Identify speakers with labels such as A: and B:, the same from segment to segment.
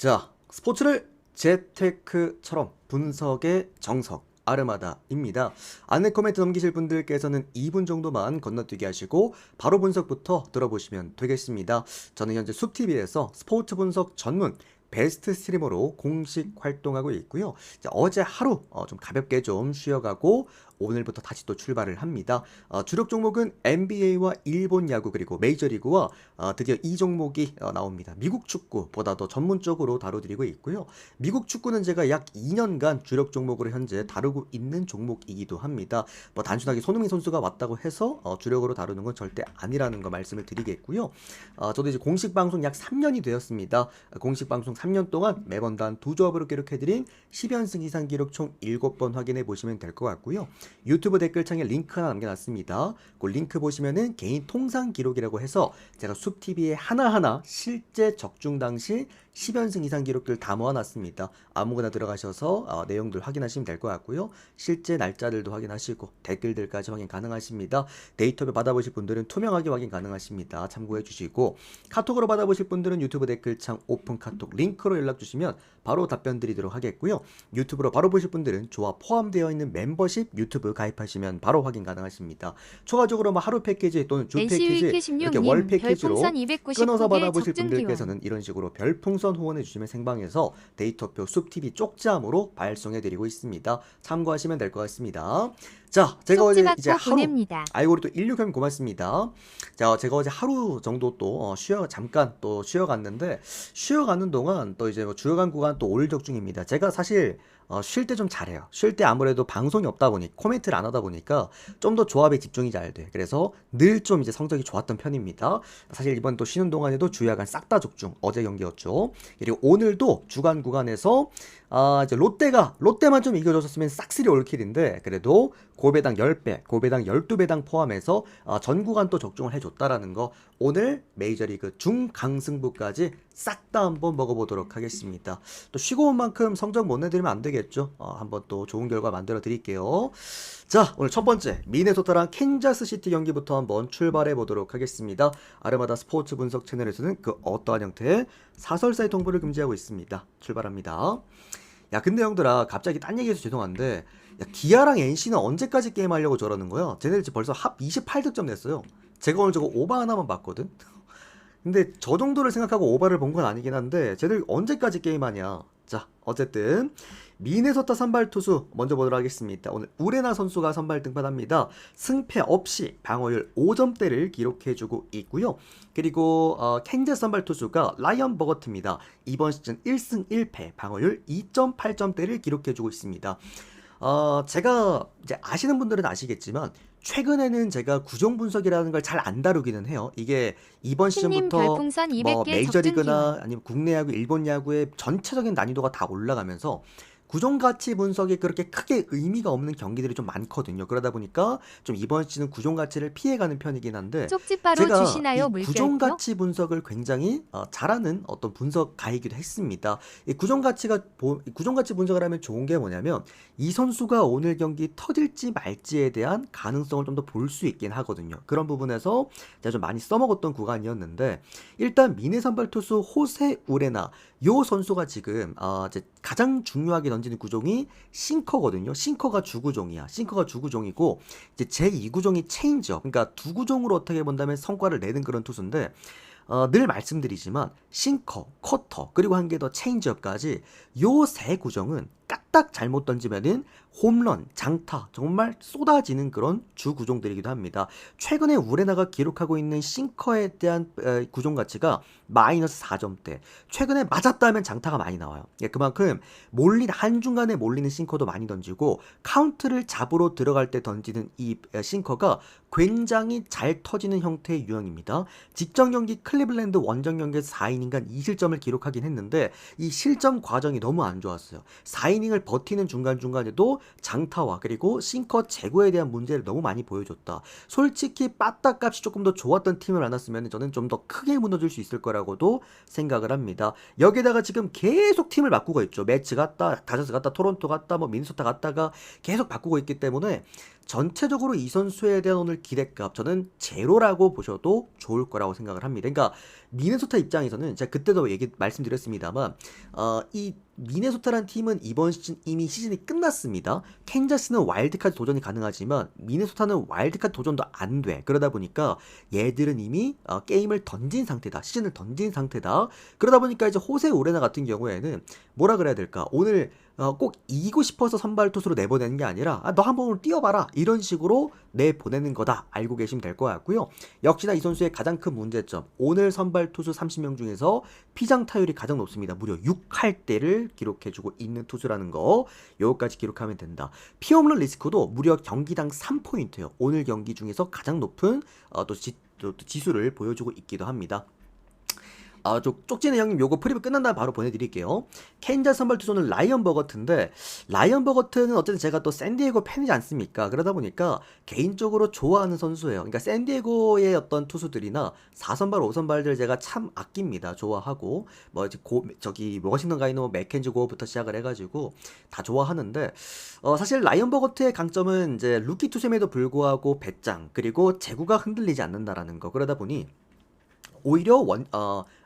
A: 자, 스포츠를 재테크처럼 분석의 정석 아르마다입니다. 안내 코멘트 넘기실 분들께서는 2분 정도만 건너뛰기 하시고 바로 분석부터 들어보시면 되겠습니다. 저는 현재 숲TV에서 스포츠 분석 전문 베스트 스트리머로 공식 활동하고 있고요. 어제 하루 좀 가볍게 좀 쉬어가고 오늘부터 다시 또 출발을 합니다. 주력 종목은 NBA와 일본 야구 그리고 메이저리그와 드디어 이 종목이 나옵니다. 미국 축구보다 더 전문적으로 다뤄드리고 있고요. 미국 축구는 제가 약 2년간 주력 종목으로 현재 다루고 있는 종목이기도 합니다. 뭐 단순하게 손흥민 선수가 왔다고 해서 주력으로 다루는 건 절대 아니라는 거 말씀을 드리겠고요. 저도 이제 공식 방송 약 3년이 되었습니다. 공식 방송 3년 동안 매번 단 2조합으로 기록해드린 10연승 이상 기록 총 7번 확인해 보시면 될 것 같고요. 유튜브 댓글창에 링크 하나 남겨놨습니다. 그 링크 보시면은 개인 통상 기록이라고 해서 제가 숲TV에 하나하나 실제 적중 당시 10연승 이상 기록들 다 모아놨습니다. 아무거나 들어가셔서 내용들 확인하시면 될 것 같고요. 실제 날짜들도 확인하시고 댓글들까지 확인 가능하십니다. 데이터를 받아보실 분들은 투명하게 확인 가능하십니다. 참고해 주시고 카톡으로 받아보실 분들은 유튜브 댓글창 오픈 카톡 링크로 연락 주시면 바로 답변 드리도록 하겠고요. 유튜브로 바로 보실 분들은 조합 포함되어 있는 멤버십 유튜브 가입하시면 바로 확인 가능하십니다. 추가적으로 뭐 하루 패키지 또는 주 패키지 이렇게 월 패키지로 끊어서 받아보실 분들께서는 이런 식으로 별풍선 후원해 주시면 생방에서 데이터표 숲TV 쪽잠으로 발송해드리고 있습니다. 참고하시면 될 것 같습니다. 자, 제가 어제 이제 하루 보냅니다. 아이고 우리 또 16형 고맙습니다. 자, 제가 어제 하루 정도 또 잠깐 또 쉬어갔는데 쉬어가는 동안 또 이제 뭐 주요간 구간 또 올 적중입니다. 제가 사실 쉴 때 좀 잘해요. 쉴 때 아무래도 방송이 없다 보니 코멘트를 안 하다 보니까 좀 더 조합에 집중이 잘 돼. 그래서 늘 좀 이제 성적이 좋았던 편입니다. 사실 이번 또 쉬는 동안에도 주야간 싹 다 적중 어제 경기였죠. 그리고 오늘도 주간 구간에서 이제 롯데만 좀 이겨줬으면 싹쓸이 올킬인데 그래도 고배당 10배, 고배당 12배당 포함해서 전 구간 또 적중을 해줬다라는 거 오늘 메이저리그 중강승부까지 싹 다 한번 먹어보도록 하겠습니다. 또 쉬고 온 만큼 성적 못 내드리면 안 되겠죠. 한번 또 좋은 결과 만들어 드릴게요. 자, 오늘 첫 번째 미네소타랑 캔자스시티 경기부터 한번 출발해 보도록 하겠습니다. 아르마다 스포츠 분석 채널에서는 그 어떠한 형태의 사설사의 통보를 금지하고 있습니다. 출발합니다. 야, 근데 형들아, 갑자기 딴 얘기해서 죄송한데 야, 기아랑 NC는 언제까지 게임하려고 저러는 거야? 쟤네들 지금 벌써 합 28득점 냈어요. 제가 오늘 저거 오바 하나만 봤거든? 근데 저 정도를 생각하고 오바를 본 건 아니긴 한데 쟤들 언제까지 게임하냐. 자, 어쨌든 미네소타 선발 투수 먼저 보도록 하겠습니다. 오늘 우레나 선수가 선발 등판합니다. 승패 없이 방어율 5점대를 기록해주고 있고요. 그리고 캔자스 선발 투수가 라이언 버거트입니다. 이번 시즌 1승 1패 방어율 2.8점대를 기록해주고 있습니다. 제가 이제 아시는 분들은 아시겠지만 최근에는 제가 구종 분석이라는 걸 잘 안 다루기는 해요. 이게 이번 시즌부터 뭐 메이저리그나 아니면 국내 야구, 일본 야구의 전체적인 난이도가 다 올라가면서 구종 가치 분석이 그렇게 크게 의미가 없는 경기들이 좀 많거든요. 그러다 보니까 좀 이번 시즌 구종 가치를 피해가는 편이긴 한데 제가 주시나요, 이 구종 가치 분석을 굉장히 잘하는 어떤 분석가이기도 했습니다. 이 구종 가치 분석을 하면 좋은 게 뭐냐면 이 선수가 오늘 경기 터질지 말지에 대한 가능성을 좀 더 볼 수 있긴 하거든요. 그런 부분에서 제가 좀 많이 써먹었던 구간이었는데 일단 미네 선발 투수 호세 우레나 요 선수가 지금 이제 가장 중요하게 던지는 구종이 싱커거든요. 싱커가 주구종이야. 싱커가 주구종이고 이제 제2구종이 체인지업. 그러니까 두 구종으로 어떻게 본다면 성과를 내는 그런 투수인데 늘 말씀드리지만 싱커, 커터 그리고 한 개 더 체인지업까지 요 세 구종은 까딱 잘못 던지면은 홈런, 장타 정말 쏟아지는 그런 주 구종들이기도 합니다. 최근에 우레나가 기록하고 있는 싱커에 대한 구종 가치가 마이너스 4점대. 최근에 맞았다 하면 장타가 많이 나와요. 그만큼 한중간에 몰리는 싱커도 많이 던지고 카운트를 잡으러 들어갈 때 던지는 이 싱커가 굉장히 잘 터지는 형태의 유형입니다. 직전 경기 클리블랜드 원정 경기에서 4이닝간 2실점을 기록하긴 했는데 이 실점 과정이 너무 안 좋았어요. 4이닝을 버티는 중간중간에도 장타와 그리고 싱커 제거에 대한 문제를 너무 많이 보여줬다. 솔직히 빠따값이 조금 더 좋았던 팀을 만났으면 저는 좀 더 크게 무너질 수 있을 거라고도 생각을 합니다. 여기다가 지금 계속 팀을 바꾸고 있죠. 매치 갔다, 다저스 갔다, 토론토 갔다, 뭐 미네소타 갔다가 계속 바꾸고 있기 때문에 전체적으로 이 선수에 대한 오늘 기대값 저는 제로라고 보셔도 좋을 거라고 생각을 합니다. 그러니까 미네소타 입장에서는 제가 그때도 말씀드렸습니다만 이 미네소타라는 팀은 이번 시즌 이미 시즌이 끝났습니다. 캔자스는 와일드카드 도전이 가능하지만 미네소타는 와일드카드 도전도 안 돼. 그러다 보니까 얘들은 이미 게임을 던진 상태다. 시즌을 던진 상태다. 그러다 보니까 이제 호세 오레나 같은 경우에는 뭐라 그래야 될까? 오늘 꼭 이기고 싶어서 선발 투수로 내보내는 게 아니라 너 한번 오늘 뛰어봐라 이런 식으로 내보내는 거다 알고 계시면 될 것 같고요. 역시나 이 선수의 가장 큰 문제점, 오늘 선발 투수 30명 중에서 피장 타율이 가장 높습니다. 무려 6할대를 기록해주고 있는 투수라는 거, 요거까지 기록하면 된다. 피홈런 리스크도 무려 경기당 3포인트예요. 오늘 경기 중에서 가장 높은 또 지수를 보여주고 있기도 합니다. 쪽지는 형님 요거 프리뷰 끝난 다음에 바로 보내드릴게요. 캔자스 선발 투수는 라이언 버거트인데, 라이언 버거트는 어쨌든 제가 또 샌디에고 팬이지 않습니까? 그러다 보니까 개인적으로 좋아하는 선수예요. 그러니까 샌디에고의 어떤 투수들이나 4선발, 5선발들 제가 참 아낍니다. 좋아하고 워싱턴 가이너 맥켄지 고어부터 시작을 해가지고 다 좋아하는데, 사실 라이언 버거트의 강점은 이제 루키 투수임에도 불구하고 배짱 그리고 제구가 흔들리지 않는다라는 거. 그러다 보니 오히려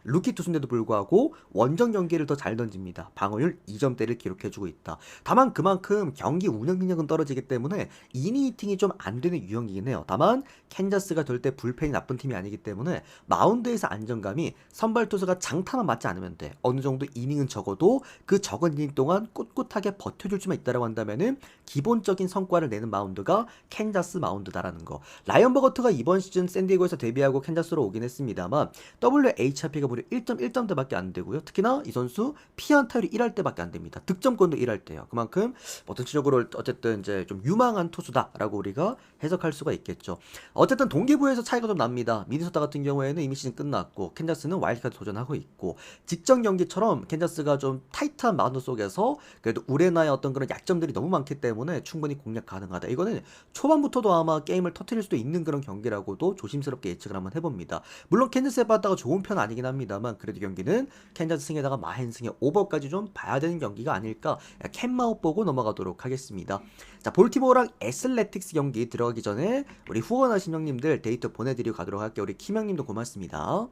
A: 루키 투수인데도 불구하고 원정 경기를 더 잘 던집니다. 방어율 2점대를 기록해주고 있다. 다만 그만큼 경기 운영 능력은 떨어지기 때문에 이닝 히팅이 좀 안 되는 유형이긴 해요. 다만 캔자스가 절대 불펜이 나쁜 팀이 아니기 때문에 마운드에서 안정감이 선발 투수가 장타만 맞지 않으면 돼. 어느 정도 이닝은 적어도 그 적은 이닝 동안 꿋꿋하게 버텨줄 수만 있다라고 한다면은 기본적인 성과를 내는 마운드가 캔자스 마운드다라는 거. 라이언 버거트가 이번 시즌 샌디에고에서 데뷔하고 캔자스로 오긴 했습니다만 WHIP가 무려 1.1점대밖에 안 되고요. 특히나 이 선수 피안 타율이 1할 때밖에 안 됩니다. 득점권도 1할 때요. 그만큼 전체적으로 어쨌든 이제 좀 유망한 투수다라고 우리가 해석할 수가 있겠죠. 어쨌든 동기부여에서 차이가 좀 납니다. 미네소타 같은 경우에는 이미 시즌 끝났고 캔자스는 와일드카드 도전하고 있고, 직전 경기처럼 캔자스가 좀 타이트한 마운드 속에서 그래도 우레나의 어떤 그런 약점들이 너무 많기 때문에 충분히 공략 가능하다. 이거는 초반부터도 아마 게임을 터뜨릴 수도 있는 그런 경기라고도 조심스럽게 예측을 한번 해봅니다. 물론 캔자스에 빠졌다가 좋은 편 아니긴 합니다만 그래도 경기는 캔자스 승에다가 마헨승의 오버까지 좀 봐야 되는 경기가 아닐까, 캔마웃 보고 넘어가도록 하겠습니다. 자, 볼티모어랑 애슬레틱스 경기 들어가기 전에 우리 후원하신 형님들 데이터 보내드리고 가도록 할게요. 우리 김형님도 고맙습니다.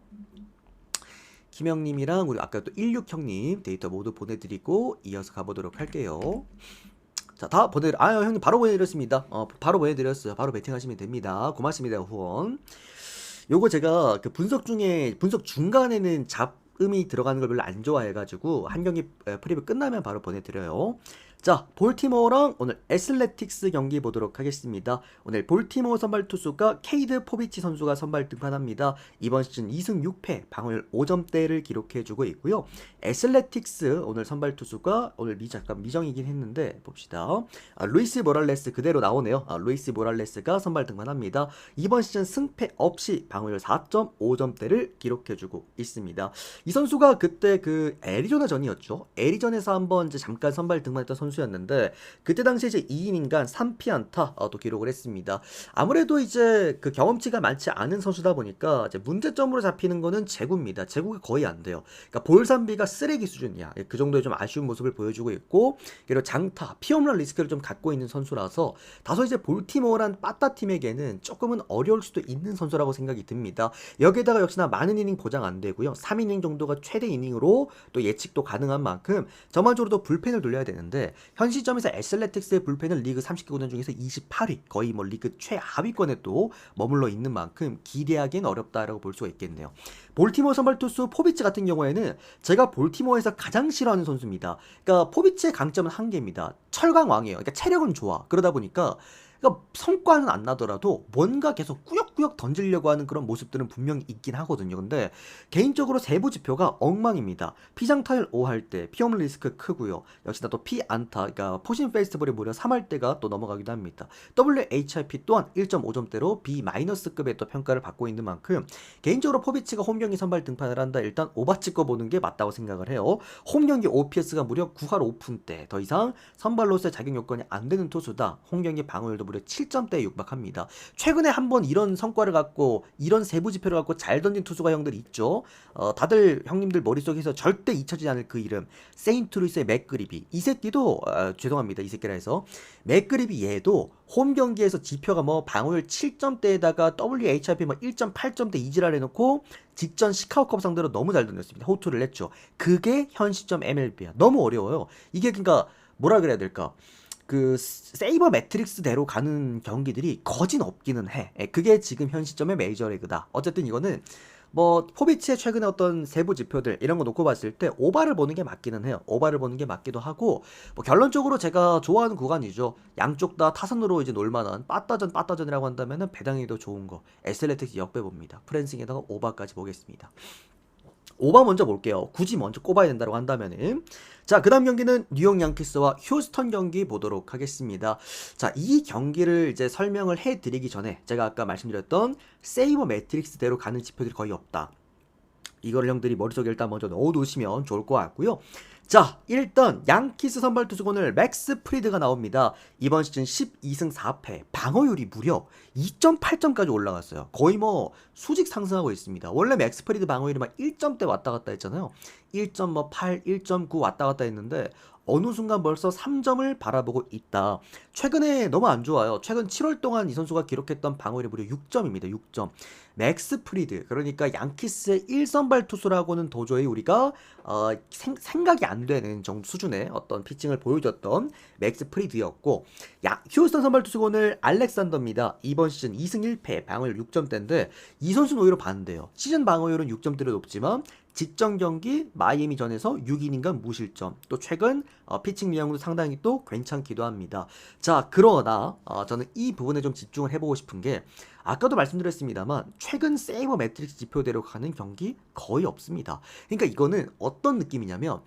A: 김형님이랑 우리 아까 또 16형님 데이터 모두 보내드리고 이어서 가보도록 할게요. 자, 형님 바로 보내드렸습니다. 바로 보내드렸어요. 바로 베팅하시면 됩니다. 고맙습니다, 후원. 요거 제가 그 분석 중간에는 잡음이 들어가는 걸 별로 안 좋아해가지고 한 경기 프리뷰 끝나면 바로 보내드려요. 자, 볼티모어랑 오늘 애슬레틱스 경기 보도록 하겠습니다. 오늘 볼티모어 선발 투수가 케이드 포비치 선수가 선발 등판합니다. 이번 시즌 2승 6패, 방어율 5점대를 기록해주고 있고요. 애슬레틱스 오늘 선발 투수가 오늘 잠깐 미정이긴 했는데 봅시다. 루이스 모랄레스 그대로 나오네요. 루이스 모랄레스가 선발 등판합니다. 이번 시즌 승패 없이 방어율 4.5점대를 기록해주고 있습니다. 이 선수가 그때 그 애리조나전이었죠. 애리전에서 한번 이제 잠깐 선발 등판했던 선수였는데 그때 당시에 이제 2이닝간 3피안타 또 기록을 했습니다. 아무래도 이제 그 경험치가 많지 않은 선수다 보니까 이제 문제점으로 잡히는 거는 제구입니다. 제구가 거의 안 돼요. 그러니까 볼산비가 쓰레기 수준이야. 그 정도의 좀 아쉬운 모습을 보여주고 있고, 그리고 장타, 피홈런 리스크를 좀 갖고 있는 선수라서 다소 이제 볼티모어란 빠따 팀에게는 조금은 어려울 수도 있는 선수라고 생각이 듭니다. 여기에다가 역시나 많은 이닝 보장 안 되고요. 3이닝 정도가 최대 이닝으로 또 예측도 가능한 만큼 전반적으로 불펜을 돌려야 되는데 현 시점에서 애슬레틱스의 불펜은 리그 30개 구단 중에서 28위, 거의 뭐 리그 최하위권에 또 머물러 있는 만큼 기대하기는 어렵다라고 볼 수가 있겠네요. 볼티모어 선발 투수 포비치 같은 경우에는 제가 볼티모어에서 가장 싫어하는 선수입니다. 그러니까 포비치의 강점은 한 개입니다. 철강왕이에요. 그러니까 체력은 좋아. 그러다 보니까 성과는 안 나더라도 뭔가 계속 꾸역꾸역 던지려고 하는 그런 모습들은 분명히 있긴 하거든요. 근데 개인적으로 세부 지표가 엉망입니다. 피장 타율 5할 때 피홈런 리스크 크고요. 역시나 또 피안타, 그러니까 포신 페스티벌이 무려 3할 때가 또 넘어가기도 합니다. WHIP 또한 1.5점대로 B-급의 또 평가를 받고 있는 만큼 개인적으로 포비치가 홈경기 선발 등판을 한다. 일단 오바 찍고 보는 게 맞다고 생각을 해요. 홈경기 OPS가 무려 9할 5푼대. 더 이상 선발로서의 자격 요건이 안 되는 투수다. 홈경기 방어율도 무려 무려 7점대에 육박합니다. 최근에 한번 이런 성과를 갖고 이런 세부 지표를 갖고 잘 던진 투수가 형들 있죠. 다들 형님들 머릿속에서 절대 잊혀지지 않을 그 이름 세인트루이스의 맥그리비. 이 새끼도 죄송합니다. 이 새끼라 해서 맥그리비 얘도 홈 경기에서 지표가 뭐 방어율 7점대에다가 WHIP 뭐 1.8점대 이지랄 해놓고 직전 시카고컵 상대로 너무 잘 던졌습니다. 호투를 냈죠. 그게 현 시점 MLB야. 너무 어려워요. 이게 그러니까 뭐라 그래야 될까? 그 세이버 매트릭스대로 가는 경기들이 거진 없기는 해. 그게 지금 현 시점의 메이저리그다. 어쨌든 이거는 뭐 포비치의 최근에 어떤 세부 지표들 이런 거 놓고 봤을 때 오바를 보는 게 맞기는 해요. 오바를 보는 게 맞기도 하고 뭐 결론적으로 제가 좋아하는 구간이죠. 양쪽 다 타선으로 이제 놀만한 빠따전이라고 한다면은 배당이 더 좋은 거 애슬레틱스 역배 봅니다. 프랜싱에다가 오바까지 보겠습니다. 오바 먼저 볼게요. 굳이 먼저 꼽아야 된다고 한다면은 자, 그 다음 경기는 뉴욕 양키스와 휴스턴 경기 보도록 하겠습니다. 자, 이 경기를 이제 설명을 해드리기 전에 제가 아까 말씀드렸던 세이버 매트릭스대로 가는 지표들이 거의 없다. 이거를 형들이 머릿속에 일단 먼저 넣어두시면 좋을 것 같고요. 자, 일단 양키스 선발 투수군을 맥스 프리드가 나옵니다. 이번 시즌 12승 4패, 방어율이 무려 2.8점까지 올라갔어요. 거의 뭐 수직 상승하고 있습니다. 원래 맥스 프리드 방어율이 막 1점대 왔다 갔다 했잖아요. 1.8, 1.9 왔다 갔다 했는데 어느 순간 벌써 3점을 바라보고 있다. 최근에 너무 안 좋아요. 최근 7월 동안 이 선수가 기록했던 방어율이 무려 6점입니다. 6점. 맥스 프리드, 그러니까 양키스의 1선발 투수라고는 도저히 우리가 생각이 안 되는 정도 수준의 어떤 피칭을 보여줬던 맥스 프리드였고, 휴스턴 선발 투수군을 알렉산더입니다. 이번 시즌 2승 1패, 방어율 6점대인데 이 선수는 오히려 반대예요. 시즌 방어율은 6점대로 높지만 직전 경기 마이애미전에서 6이닝간 무실점, 또 최근 피칭 내용도 상당히 또 괜찮기도 합니다. 자, 그러나 저는 이 부분에 좀 집중을 해보고 싶은 게 아까도 말씀드렸습니다만 최근 세이버 매트릭스 지표대로 가는 경기 거의 없습니다. 그러니까 이거는 어떤 느낌이냐면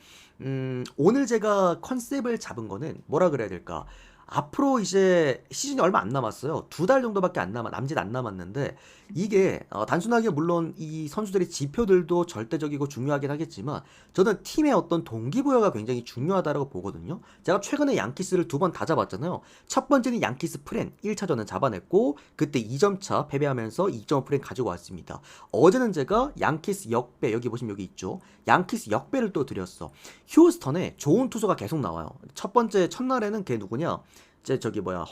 A: 오늘 제가 컨셉을 잡은 거는 뭐라 그래야 될까? 앞으로 이제 시즌이 얼마 안 남았어요. 2달 정도밖에 남짓 안 남았는데 이게 단순하게 물론 이 선수들의 지표들도 절대적이고 중요하긴 하겠지만 저는 팀의 어떤 동기부여가 굉장히 중요하다고 보거든요. 제가 최근에 양키스를 2번 다 잡았잖아요. 첫 번째는 양키스 프렌 1차전은 잡아냈고 그때 2점차 패배하면서 2점 프렌 가지고 왔습니다. 어제는 제가 양키스 역배, 여기 보시면 여기 있죠. 양키스 역배를 또 드렸어. 휴스턴에 좋은 투수가 계속 나와요. 첫 번째 첫날에는 걔 누구냐?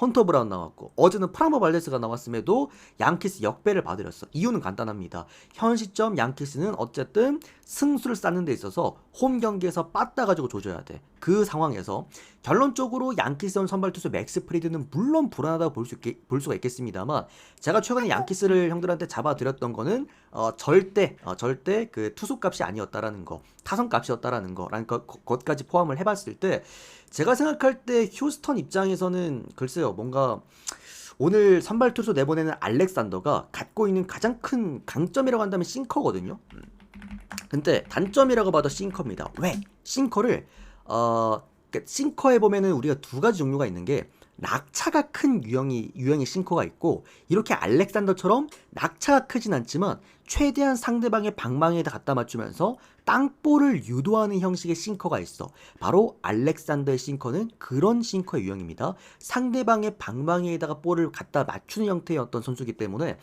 A: 헌터 브라운 나왔고 어제는 프라모 발데스가 나왔음에도 양키스 역배를 받으렸어. 이유는 간단합니다. 현 시점 양키스는 어쨌든 승수를 쌓는 데 있어서 홈 경기에서 빠따가지고 조져야 돼. 그 상황에서 결론적으로 양키스 선발 투수 맥스 프리드는 물론 불안하다고 볼 수가 있겠습니다만 제가 최근에 양키스를 형들한테 잡아드렸던 거는 절대 그 투수값이 아니었다라는 거, 타선값이었다라는 거라는 것까지 포함을 해봤을 때 제가 생각할 때 휴스턴 입장에서는 글쎄요, 뭔가 오늘 선발 투수 내보내는 알렉산더가 갖고 있는 가장 큰 강점이라고 한다면 싱커거든요. 근데 단점이라고 봐도 싱커입니다. 왜? 싱커를 싱커에 보면은 우리가 두 가지 종류가 있는 게 낙차가 큰 유형의 싱커가 있고 이렇게 알렉산더처럼 낙차가 크진 않지만 최대한 상대방의 방망이에다 갖다 맞추면서 땅볼을 유도하는 형식의 싱커가 있어. 바로 알렉산더의 싱커는 그런 싱커의 유형입니다. 상대방의 방망이에다가 볼을 갖다 맞추는 형태의 어떤 선수이기 때문에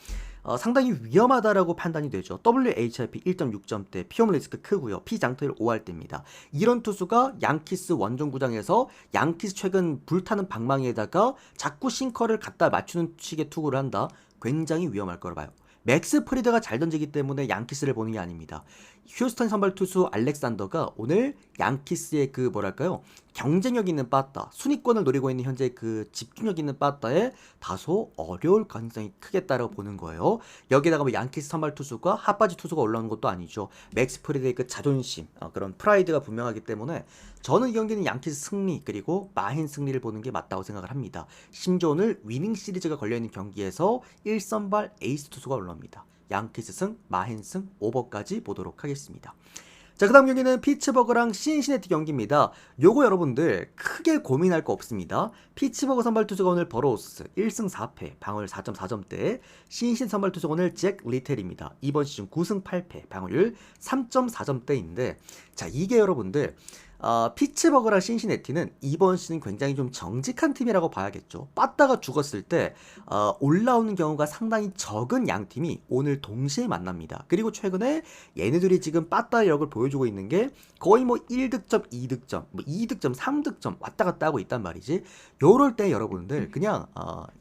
A: 상당히 위험하다라고 판단이 되죠. WHIP 1.6점대, 피홈 리스크 크고요. 피장타율 5할대입니다. 이런 투수가 양키스 원정구장에서 양키스 최근 불타는 방망이에다가 자꾸 싱커를 갖다 맞추는 식의 투구를 한다. 굉장히 위험할 거라 봐요. 맥스 프리드가 잘 던지기 때문에 양키스를 보는 게 아닙니다. 휴스턴 선발 투수 알렉산더가 오늘 양키스의 그 뭐랄까요, 경쟁력 있는 빠따, 순위권을 노리고 있는 현재 그 집중력 있는 빠따에 다소 어려울 가능성이 크겠다라고 보는 거예요. 여기다가 뭐 양키스 선발 투수가 핫바지 투수가 올라오는 것도 아니죠. 맥스 프리드의 그 자존심, 그런 프라이드가 분명하기 때문에 저는 이 경기는 양키스 승리 그리고 마힌 승리를 보는 게 맞다고 생각을 합니다. 심지어 오늘 위닝 시리즈가 걸려있는 경기에서 1선발 에이스 투수가 올라옵니다. 양키스 승, 마힌 승, 오버까지 보도록 하겠습니다. 자, 그 다음 경기는 피츠버그랑 신시내티 경기입니다. 요거 여러분들 크게 고민할 거 없습니다. 피츠버그 선발 투수가 오늘 버로우스 1승 4패, 방어율 4.4점대, 신시내티 선발 투수가 오늘 잭 리텔입니다. 이번 시즌 9승 8패, 방어율 3.4점대인데 자, 이게 여러분들 피츠버그랑 신시내티는 이번 시즌 굉장히 좀 정직한 팀이라고 봐야겠죠. 빠따가 죽었을 때 올라오는 경우가 상당히 적은 양 팀이 오늘 동시에 만납니다. 그리고 최근에 얘네들이 지금 빠따의 역을 보여주고 있는 게 거의 뭐 1득점, 2득점, 뭐 2득점, 3득점 왔다 갔다 하고 있단 말이지. 요럴 때 여러분들 그냥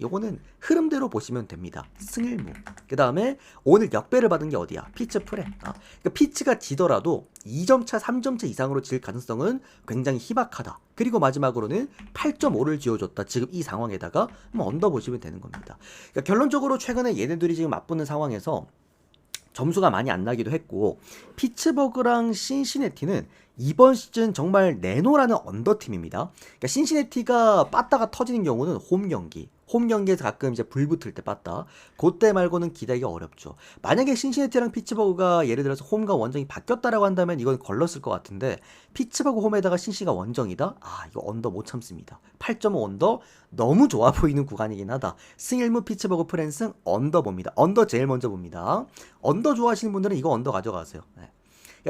A: 요거는 흐름대로 보시면 됩니다. 승일무. 그 다음에 오늘 역배를 받은 게 어디야? 피츠 프레. 그러니까 피츠가 지더라도 2점차, 3점차 이상으로 질 가능성은 굉장히 희박하다. 그리고 마지막으로는 8.5를 지어줬다. 지금 이 상황에다가 한번 얹어 보시면 되는 겁니다. 그러니까 결론적으로 최근에 얘네들이 지금 맞붙는 상황에서 점수가 많이 안 나기도 했고, 피츠버그랑 신시내티는 이번 시즌 정말 내노라는 언더팀입니다. 그러니까 신시내티가 빠따가 터지는 경우는 홈 경기에서 가끔 이제 불 붙을 때 빠따, 그때 말고는 기대하기가 어렵죠. 만약에 신시내티랑 피츠버그가 예를 들어서 홈과 원정이 바뀌었다라고 한다면 이건 걸렀을 것 같은데, 피츠버그 홈에다가 신시가 원정이다? 이거 언더 못 참습니다. 8.5 언더 너무 좋아 보이는 구간이긴 하다. 승일무 피츠버그 프랜승 언더 봅니다. 언더 제일 먼저 봅니다. 언더 좋아하시는 분들은 이거 언더 가져가세요. 네.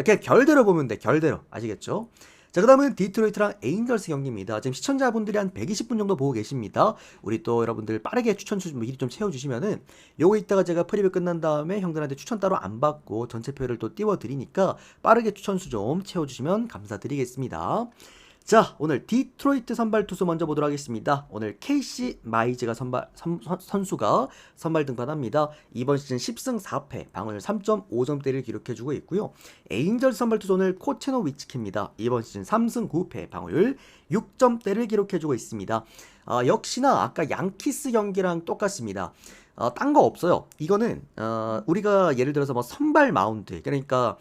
A: 그냥 결대로 보면 돼. 결대로. 아시겠죠? 자, 그 다음은 디트로이트랑 에인절스 경기입니다. 지금 시청자분들이 한 120분 정도 보고 계십니다. 우리 또 여러분들 빠르게 추천 미리 좀 채워주시면은 요거 이따가 제가 프리뷰 끝난 다음에 형들한테 추천 따로 안 받고 전체표를 또 띄워드리니까 빠르게 추천수 좀 채워주시면 감사드리겠습니다. 자, 오늘 디트로이트 선발 투수 먼저 보도록 하겠습니다. 오늘 케이시 마이즈가 선수가 선발 등판합니다. 이번 시즌 10승 4패, 방어율 3.5점대를 기록해주고 있고요. 에인절스 선발 투수 오늘 코체노 위츠키입니다. 이번 시즌 3승 9패, 방어율 6점대를 기록해주고 있습니다. 역시나 아까 양키스 경기랑 똑같습니다. 딴 거 없어요. 이거는 우리가 예를 들어서 뭐 선발 마운드, 그러니까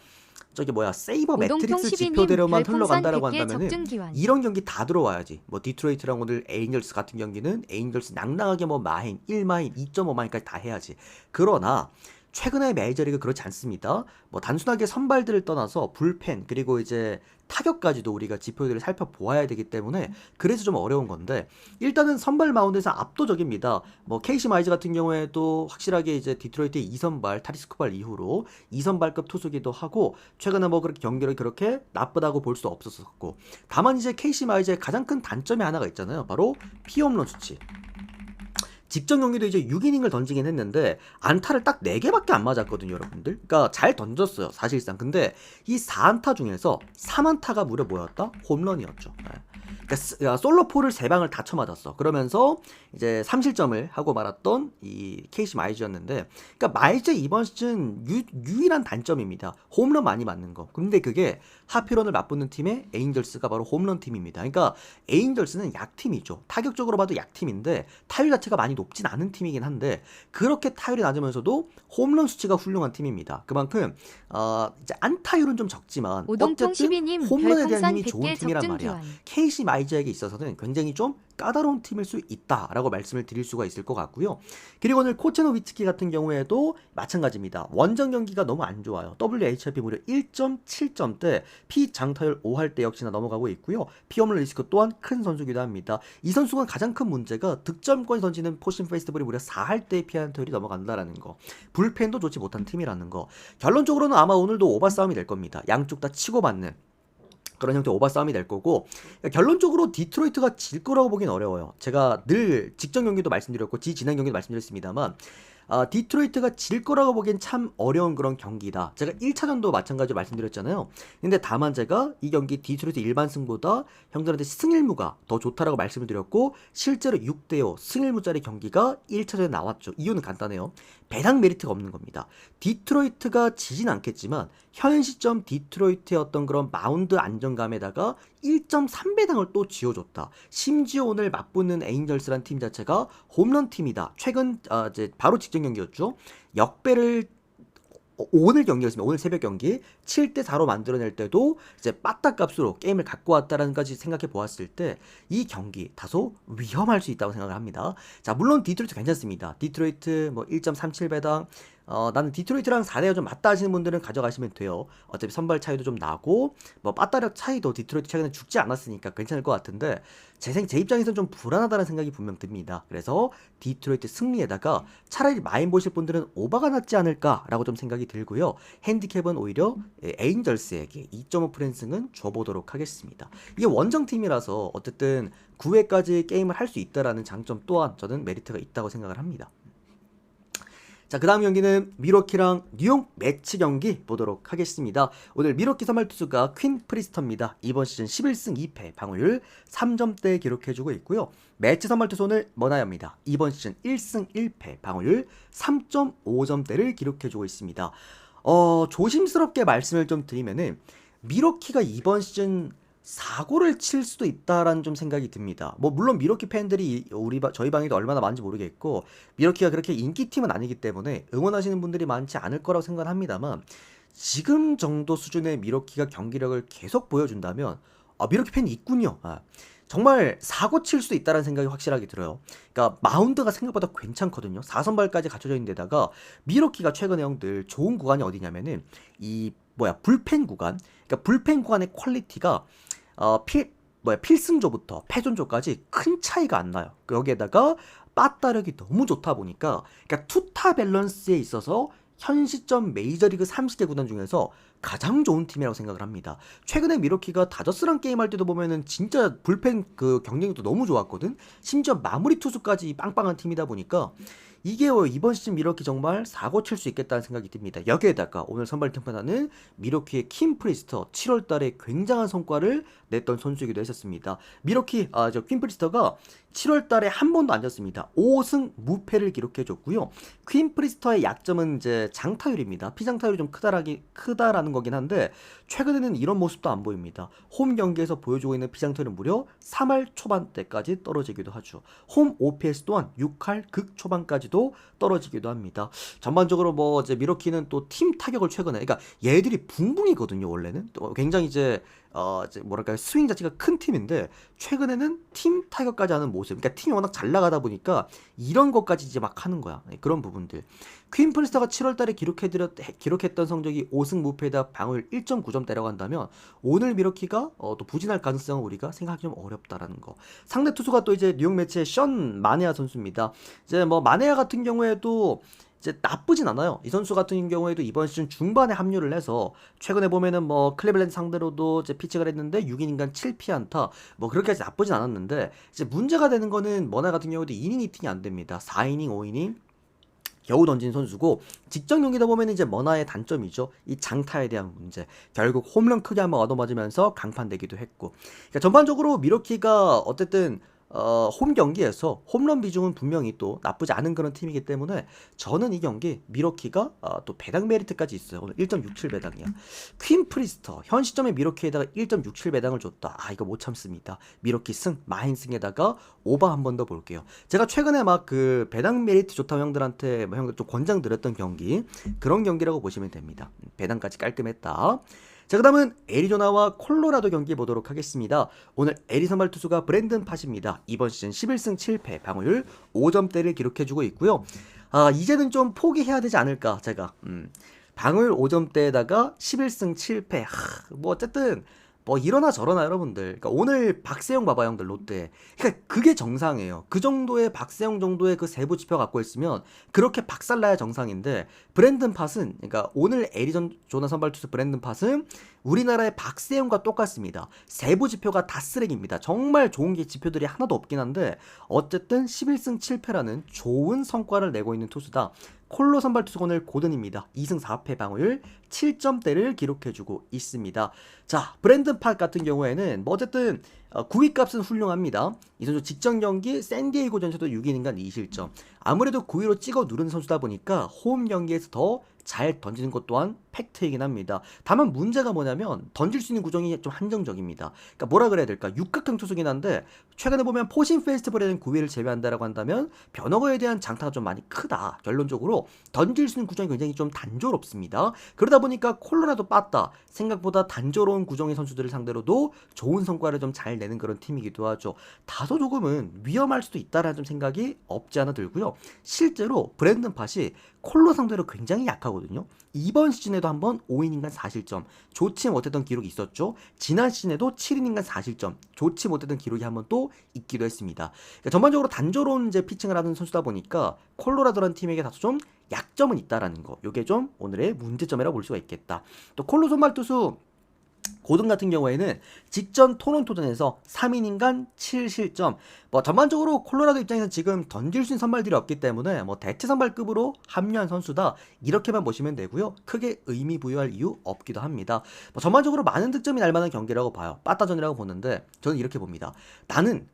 A: 세이버 매트릭스 지표대로만 흘러간다라고 한다면은 이런 경기 다 들어와야지. 뭐 디트로이트랑 오늘 에인절스 같은 경기는 에인절스 낭낭하게 뭐 마인, 1마인, 2.5마인까지 다 해야지. 그러나 최근의 메이저리그 그렇지 않습니다. 뭐 단순하게 선발들을 떠나서 불펜 그리고 이제 타격까지도 우리가 지표들을 살펴보아야 되기 때문에 그래서 좀 어려운 건데, 일단은 선발 마운드에서 압도적입니다. 뭐 케이시 마이즈 같은 경우에도 확실하게 이제 디트로이트의 2선발 타리스 쿠발 이후로 2선발급 투수기도 하고, 최근에 뭐 그렇게 경기를 그렇게 나쁘다고 볼 수 없었었고, 다만 이제 케이시 마이즈의 가장 큰 단점이 하나가 있잖아요. 바로 피홈런 수치. 직전 경기도 이제 6이닝을 던지긴 했는데 안타를 딱 4개밖에 안 맞았거든요, 여러분들. 그러니까 잘 던졌어요, 사실상. 근데 이 4안타 중에서 3안타가 무려 뭐였다? 홈런이었죠. 네. 그러니까 솔로포를 3방을 다 쳐맞았어. 그러면서 이제 3실점을 하고 말았던 이 케이시 마이즈였는데, 그러니까 마이즈 이번 시즌 유일한 단점입니다. 홈런 많이 맞는 거. 근데 그게 하필원을 맞붙는 팀의 에인절스가 바로 홈런 팀입니다. 그러니까 에인절스는 약팀이죠. 타격적으로 봐도 약팀인데 타율 자체가 많이 높진 않은 팀이긴 한데, 그렇게 타율이 낮으면서도 홈런 수치가 훌륭한 팀입니다. 그만큼 이제 안타율은 좀 적지만 어쨌든 홈런에 대한 힘이 좋은 팀이란 말이야. 케이시 마이즈에게 있어서는 굉장히 좀 까다로운 팀일 수 있다라고 말씀을 드릴 수가 있을 것 같고요. 그리고 오늘 코체노 위츠키 같은 경우에도 마찬가지입니다. 원정 경기가 너무 안 좋아요. WHIP 무려 1.7점대, 피장타율 5할 때 역시나 넘어가고 있고요. 피홈런 리스크 또한 큰 선수기도 합니다. 이 선수가 가장 큰 문제가 득점권이 던지는 포신 페스티벌이 무려 4할 때 피안타율이 넘어간다라는 거. 불펜도 좋지 못한 팀이라는 거. 결론적으로는 아마 오늘도 오버 싸움이 될 겁니다. 양쪽 다 치고받는 그런 형태의 오버 싸움이 될 거고, 결론적으로 디트로이트가 질 거라고 보긴 어려워요. 제가 늘 직전 경기도 말씀드렸고 지난 경기도 말씀드렸습니다만 디트로이트가 질 거라고 보기엔 참 어려운 그런 경기다. 제가 1차전도 마찬가지로 말씀드렸잖아요. 근데 다만 제가 이 경기 디트로이트 일반 승보다 형들한테 승일무가 더 좋다라고 말씀을 드렸고, 실제로 6대5 승일무짜리 경기가 1차전에 나왔죠. 이유는 간단해요. 배당 메리트가 없는 겁니다. 디트로이트가 지진 않겠지만 현 시점 디트로이트의 어떤 그런 마운드 안정감에다가 1.3배당을 또 지어줬다. 심지어 오늘 맞붙는 에인절스란 팀 자체가 홈런 팀이다. 최근 이제 바로 직전 경기였죠. 역배를 오늘 경기였습니다. 오늘 새벽 경기 7대4로 만들어낼 때도 이제 빠따 값으로 게임을 갖고 왔다라는 까지 생각해 보았을 때 이 경기 다소 위험할 수 있다고 생각을 합니다. 자, 물론 디트로이트 괜찮습니다. 디트로이트 뭐 1.37배당 나는 디트로이트랑 4대가 좀 맞다 하시는 분들은 가져가시면 돼요. 어차피 선발 차이도 좀 나고 뭐 빠따력 차이도 디트로이트 최근에 죽지 않았으니까 괜찮을 것 같은데 제 입장에서는 좀 불안하다는 생각이 분명 듭니다. 그래서 디트로이트 승리에다가 차라리 마인 보실 분들은 오버가 낫지 않을까라고 좀 생각이 들고요. 핸디캡은 오히려 에인절스에게 2.5 프랜승은 줘보도록 하겠습니다. 이게 원정팀이라서 어쨌든 9회까지 게임을 할 수 있다라는 장점 또한 저는 메리트가 있다고 생각을 합니다. 자, 그 다음 경기는 미러키랑 뉴욕 매치 경기 보도록 하겠습니다. 오늘 미러키 선발 투수가 퀸 프리스터입니다. 이번 시즌 11승 2패, 방어율 3점대 기록해주고 있고요. 매치 선발 투수 오늘 머나야입니다. 이번 시즌 1승 1패, 방어율 3.5점대를 기록해주고 있습니다. 조심스럽게 말씀을 좀 드리면은 미러키가 이번 시즌 사고를 칠 수도 있다라는 좀 생각이 듭니다. 뭐 물론 미러키 팬들이 저희 방에도 얼마나 많은지 모르겠고 미러키가 그렇게 인기팀은 아니기 때문에 응원하시는 분들이 많지 않을 거라고 생각합니다만 지금 정도 수준의 미러키가 경기력을 계속 보여준다면 미러키 팬이 있군요. 정말 사고 칠 수도 있다는 생각이 확실하게 들어요. 그러니까 마운드가 생각보다 괜찮거든요. 4선발까지 갖춰져 있는 데다가 미러키가 최근에 형들 좋은 구간이 어디냐면은 불펜 구간. 그러니까 불펜 구간의 퀄리티가 필승조부터 패존조까지 큰 차이가 안 나요. 여기에다가 빠따력이 너무 좋다 보니까 그러니까 투타 밸런스에 있어서 현 시점 메이저리그 30개 구단 중에서 가장 좋은 팀이라고 생각을 합니다. 최근에 미러키가 다저스랑 게임할 때도 보면은 진짜 불펜 그 경쟁력도 너무 좋았거든. 심지어 마무리 투수까지 빵빵한 팀이다 보니까 이게 이번 시즌 미러키 정말 사고 칠 수 있겠다는 생각이 듭니다. 여기에다가 오늘 선발 팀판하는 미러키의 킴 프리스터 7월달에 굉장한 성과를 냈던 선수이기도 했었습니다. 미러키 퀸 프리스터가 7월달에 한 번도 안 졌습니다. 5승 무패를 기록해줬고요. 퀸 프리스터의 약점은 이제 장타율입니다. 피장타율이 좀 크다라는 거긴 한데 최근에는 이런 모습도 안 보입니다. 홈 경기에서 보여주고 있는 피장타율은 무려 3할 초반대까지 떨어지기도 하죠. 홈 OPS 또한 6할 극 초반까지도 떨어지기도 합니다. 전반적으로 이제 미러키는 또 팀 타격을 최근에 그러니까 얘들이 붕붕이거든요. 원래는 또 굉장히 이제 뭐랄까요 스윙 자체가 큰 팀인데 최근에는 팀 타격까지 하는 모습. 그러니까 팀이 워낙 잘 나가다 보니까 이런 것까지 이제 막 하는 거야. 그런 부분들. 퀸 프리스터가 7월달에 기록했던 성적이 5승 무패에다 방어율 1.9점 때려간다면 오늘 미러키가 또 부진할 가능성은 우리가 생각하기 좀 어렵다라는 거. 상대 투수가 또 이제 뉴욕 매치의 션 마네아 선수입니다. 이제 마네아 같은 경우에도 이제 나쁘진 않아요. 이 선수 같은 경우에도 이번 시즌 중반에 합류를 해서 최근에 보면은 클리블랜드 상대로도 이제 피칭을 했는데 6이닝간 7피안타 그렇게까지 나쁘진 않았는데 이제 문제가 되는 거는 머나 같은 경우도 2이닝 히팅이 안 됩니다. 4이닝, 5이닝 겨우 던진 선수고 직전 경기다 보면 이제 머나의 단점이죠. 이 장타에 대한 문제. 결국 홈런 크게 한번 얻어맞으면서 강판되기도 했고. 그러니까 전반적으로 미러키가 어쨌든 홈 경기에서 홈런 비중은 분명히 또 나쁘지 않은 그런 팀이기 때문에 저는 이 경기 미러키가 또 배당 메리트까지 있어요. 오늘 1.67 배당이야. 퀸 프리스터 현 시점에 미러키에다가 1.67 배당을 줬다. 이거 못 참습니다. 미러키 승, 마인 승에다가 오버 한 번 더 볼게요. 제가 최근에 그 배당 메리트 좋다고 형들한테 형들 좀 권장 드렸던 경기 그런 경기라고 보시면 됩니다. 배당까지 깔끔했다. 자, 그 다음은 애리조나와 콜로라도 경기 보도록 하겠습니다. 오늘 애리 선발 투수가 브랜든 팟입니다. 이번 시즌 11승 7패, 방어율 5점대를 기록해주고 있고요. 이제는 좀 포기해야 되지 않을까, 제가. 방어율 5점대에다가 11승 7패. 어쨌든 이러나 저러나 여러분들. 그러니까 오늘 박세용 봐봐 형들 롯데. 그러니까 그게 정상이에요. 그 정도의 박세용 정도의 그 세부 지표 갖고 있으면 그렇게 박살나야 정상인데 브랜든 팟은 그러니까 오늘 애리조나 선발 투수 브랜든 팟은 우리나라의 박세용과 똑같습니다. 세부 지표가 다 쓰레기입니다. 정말 좋은 게 지표들이 하나도 없긴 한데 어쨌든 11승 7패라는 좋은 성과를 내고 있는 투수다. 콜로 선발 투수 오늘 고든입니다. 2승 4패 방어율 7점대를 기록해주고 있습니다. 자, 브랜든 팟 같은 경우에는 어쨌든 9위 값은 훌륭합니다. 이 선수 직전 경기 샌디에이고 전에서도 6이닝간 2실점. 아무래도 9위로 찍어 누른 선수다 보니까 홈 경기에서 더 잘 던지는 것 또한 팩트이긴 합니다. 다만 문제가 뭐냐면 던질 수 있는 구종이 좀 한정적입니다. 그러니까 뭐라 그래야 될까? 육각형 투수긴 한데 최근에 보면 포신 페스티벌에 대한 구위를 제외한다라고 한다면 변화구에 대한 장타가 좀 많이 크다. 결론적으로 던질 수 있는 구종이 굉장히 좀 단조롭습니다. 그러다 보니까 콜로라도 빠따 생각보다 단조로운 구종의 선수들을 상대로도 좋은 성과를 좀 잘 내는 그런 팀이기도 하죠. 다소 조금은 위험할 수도 있다라는 좀 생각이 없지 않아 들고요. 실제로 브랜든 팟이 콜로 상대로 굉장히 약하거든요. 이번 시즌에도 한번 5이닝간 4실점 좋지 못했던 기록이 있었죠. 지난 시즌에도 7이닝간 4실점 좋지 못했던 기록이 한번 또 있기도 했습니다. 그러니까 전반적으로 단조로운 이제 피칭을 하는 선수다 보니까 콜로라도라는 팀에게 다소 좀 약점은 있다라는 거. 이게 좀 오늘의 문제점이라고 볼 수가 있겠다. 또 콜로 선발 투수 고든 같은 경우에는 직전 토론토전에서 3이닝간 7실점. 뭐 전반적으로 콜로라도 입장에서 지금 던질 수 있는 선발들이 없기 때문에 뭐 대체 선발급으로 합류한 선수다 이렇게만 보시면 되고요. 크게 의미 부여할 이유 없기도 합니다. 뭐 전반적으로 많은 득점이 날 만한 경기라고 봐요. 빠따전이라고 보는데 저는 이렇게 봅니다. 나는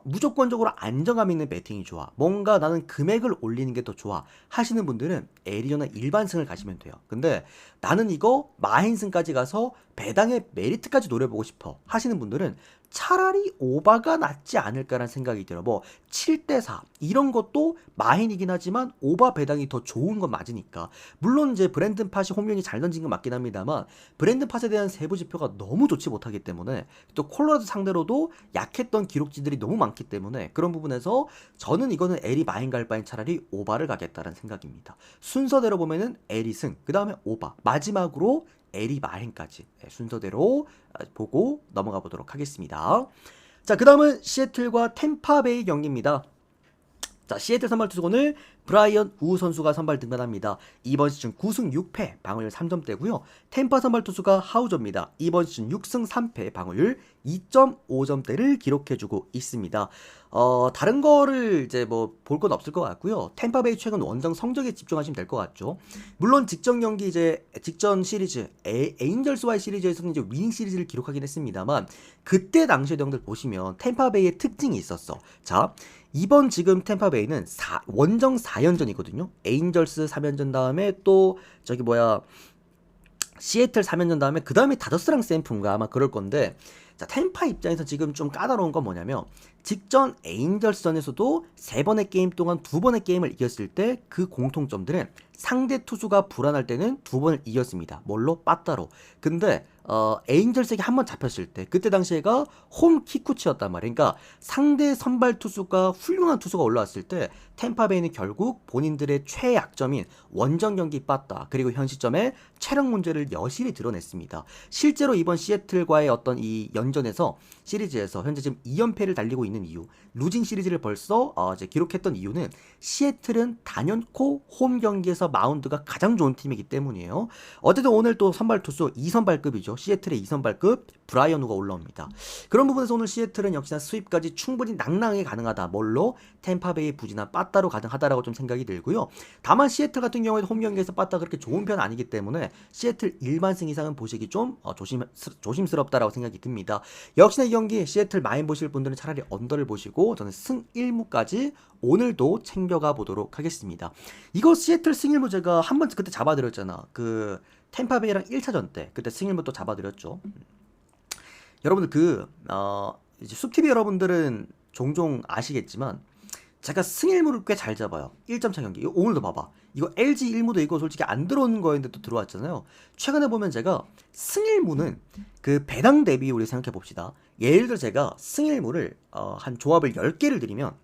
A: 무조건적으로 안정감 있는 배팅이 좋아. 뭔가 나는 금액을 올리는 게 더 좋아 하시는 분들은 애리조나 일반승을 가시면 돼요. 근데 나는 이거 마인승까지 가서 배당의 메리트까지 노려보고 싶어 하시는 분들은 차라리 오바가 낫지 않을까라는 생각이 들어. 뭐 7대4 이런 것도 마인이긴 하지만 오바 배당이 더 좋은 건 맞으니까. 물론 이제 브랜든 팟이 홈런이 잘 던진 건 맞긴 합니다만 브랜든 팟에 대한 세부 지표가 너무 좋지 못하기 때문에 또 콜로라도 상대로도 약했던 기록지들이 너무 많기 때문에 그런 부분에서 저는 이거는 에리 마인 갈 바엔 차라리 오바를 가겠다는 생각입니다. 순서대로 보면은 에리 승, 그 다음에 오바, 마지막으로 에리 마헨까지 순서대로 보고 넘어가 보도록 하겠습니다. 자, 그 다음은 시애틀과 템파베이 경기입니다. 자, 시애틀 선발 투수 오늘 브라이언 우 선수가 선발 등판합니다. 이번 시즌 9승 6패 방어율 3점대고요. 템파 선발 투수가 하우저입니다. 이번 시즌 6승 3패 방어율 2.5점대를 기록해주고 있습니다. 다른 거를 이제 뭐 볼 건 없을 것 같고요. 템파베이 최근 원정 성적에 집중하시면 될 것 같죠. 물론 직전 경기 이제 직전 시리즈 에인절스와의 시리즈에서는 이제 위닝 시리즈를 기록하긴 했습니다만 그때 당시의 내용들 보시면 템파베이의 특징이 있었어. 자, 이번 지금 템파베이는 원정 4연전이거든요. 에인절스 3연전 다음에 또 저기 뭐야 시애틀 3연전 다음에 그 다음에 다저스랑 샌프인가 아마 그럴 건데 자, 템파 입장에서 지금 좀 까다로운 건 뭐냐면 직전 에인절스전에서도 3번의 게임 동안 2번의 게임을 이겼을 때 그 공통점들은 상대 투수가 불안할 때는 2번을 이겼습니다. 뭘로? 빠따로. 근데 에인절스에게 한 번 잡혔을 때 그때 당시에가 홈 키쿠치였단 말이에요. 그러니까 상대 선발 투수가 훌륭한 투수가 올라왔을 때 템파베이는 결국 본인들의 최약점인 원정 경기 빠따 그리고 현 시점에 체력 문제를 여실히 드러냈습니다. 실제로 이번 시애틀과의 어떤 이 연전에서 시리즈에서 현재 지금 2연패를 달리고 있는 이유, 루징 시리즈를 벌써 이제 기록했던 이유는 시애틀은 단연코 홈 경기에서 마운드가 가장 좋은 팀이기 때문이에요. 어쨌든 오늘 또 선발 투수 2선발급이죠. 시애틀의 2선발급 브라이언 우가 올라옵니다. 그런 부분에서 오늘 시애틀은 역시나 스윕까지 충분히 낭낭하게 가능하다. 뭘로? 템파베이의 부진한 빠따로 가능하다라고 좀 생각이 들고요. 다만 시애틀 같은 경우에도 홈 경기에서 빠따 그렇게 좋은 편 아니기 때문에 시애틀 일반승 이상은 보시기 좀 조심스럽다라고 생각이 듭니다. 역시나 이 경기 시애틀 마인 보실 분들은 차라리 언더를 보시고 저는 승 1무까지 오늘도 챙겨가 보도록 하겠습니다. 이거 시애틀 승 1무 제가 한번 그때 잡아드렸잖아. 그 템파베이랑 1차전 때 그때 승 1무 또 잡아드렸죠. 여러분들 이제 숲TV 여러분들은 종종 아시겠지만 제가 승일무를 꽤 잘 잡아요. 1점차 경기. 이거 오늘도 봐봐. 이거 LG 1무도 이거 솔직히 안 들어오는 거였는데 또 들어왔잖아요. 최근에 보면 제가 승일무는 그 배당 대비 우리 생각해 봅시다. 예를 들어 제가 승일무를 한 조합을 10개를 드리면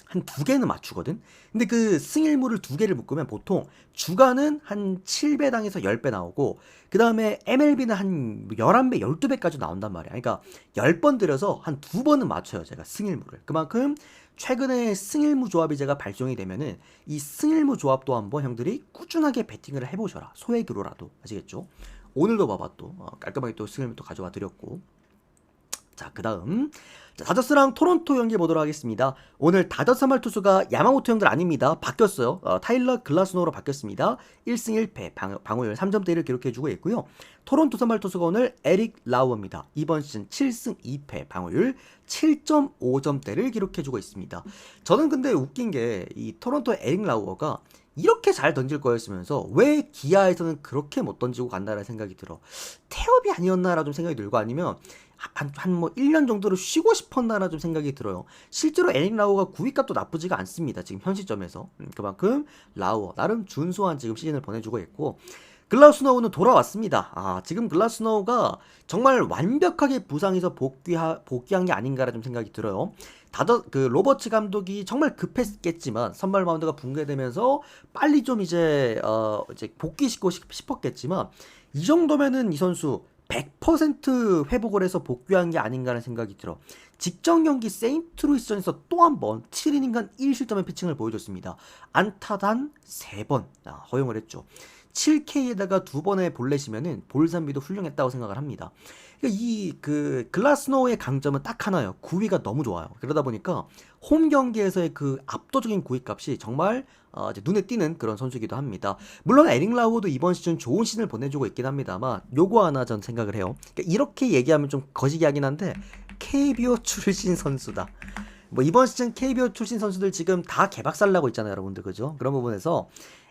A: 한 2개는 맞추거든. 근데 그 승일무를 2개를 묶으면 보통 주간은 한 7배당에서 10배 나오고 그 다음에 MLB는 한 11배, 12배까지 나온단 말이야. 그러니까 10번 들여서 한 2번은 맞춰요. 제가 승일무를. 그만큼 최근에 승일무 조합이 제가 발송이 되면은 이 승일무 조합도 한번 형들이 꾸준하게 배팅을 해보셔라. 소액으로라도. 아시겠죠? 오늘도 봐봐 또 깔끔하게 또 승일무 또 가져와 드렸고. 자, 그 다음 다저스랑 토론토 경기 보도록 하겠습니다. 오늘 다저스 선발 투수가 야마모토 형들 아닙니다. 바뀌었어요. 타일러 글라스노로 바뀌었습니다. 1승 1패 방어율 3점대를 기록해주고 있고요. 토론토 선발 투수가 오늘 에릭 라우어입니다. 이번 시즌 7승 2패 방어율 7.5점대를 기록해주고 있습니다. 저는 근데 웃긴 게 이 토론토 에릭 라우어가 이렇게 잘 던질 거였으면서 왜 기아에서는 그렇게 못 던지고 간다라는 생각이 들어. 태업이 아니었나라 좀 생각이 들고 아니면 한 1년 정도를 쉬고 싶었나라 좀 생각이 들어요. 실제로 에릭 라우가 9위값도 나쁘지가 않습니다. 지금 현 시점에서. 그만큼 라우어 나름 준수한 지금 시즌을 보내주고 있고 글라우스노우는 돌아왔습니다. 지금 글라우스노우가 정말 완벽하게 부상에서 복귀한 게 아닌가라 좀 생각이 들어요. 로버츠 감독이 정말 급했겠지만 선발 마운드가 붕괴되면서 빨리 좀 이제 복귀시키고 싶었겠지만 이 정도면은 이 선수 100% 회복을 해서 복귀한 게 아닌가라는 생각이 들어. 직전 경기 세인트루이스전에서 또 한 번 7이닝간 1실점의 피칭을 보여줬습니다. 안타단 3번 허용을 했죠. 7K에다가 2번의 볼넷이면은 볼산비도 훌륭했다고 생각을 합니다. 그러니까 글라스노우의 강점은 딱 하나예요. 구위가 너무 좋아요. 그러다 보니까 홈 경기에서의 그 압도적인 구위 값이 정말 이제 눈에 띄는 그런 선수이기도 합니다. 물론 에릭 라우어도 이번 시즌 좋은 시즌을 보내주고 있긴 합니다만 요거 하나 전 생각을 해요. 그러니까 이렇게 얘기하면 좀 거시기 하긴 한데 KBO 출신 선수다. 뭐 이번 시즌 KBO 출신 선수들 지금 다 개박살 나고 있잖아요, 여러분들. 그죠? 그런 부분에서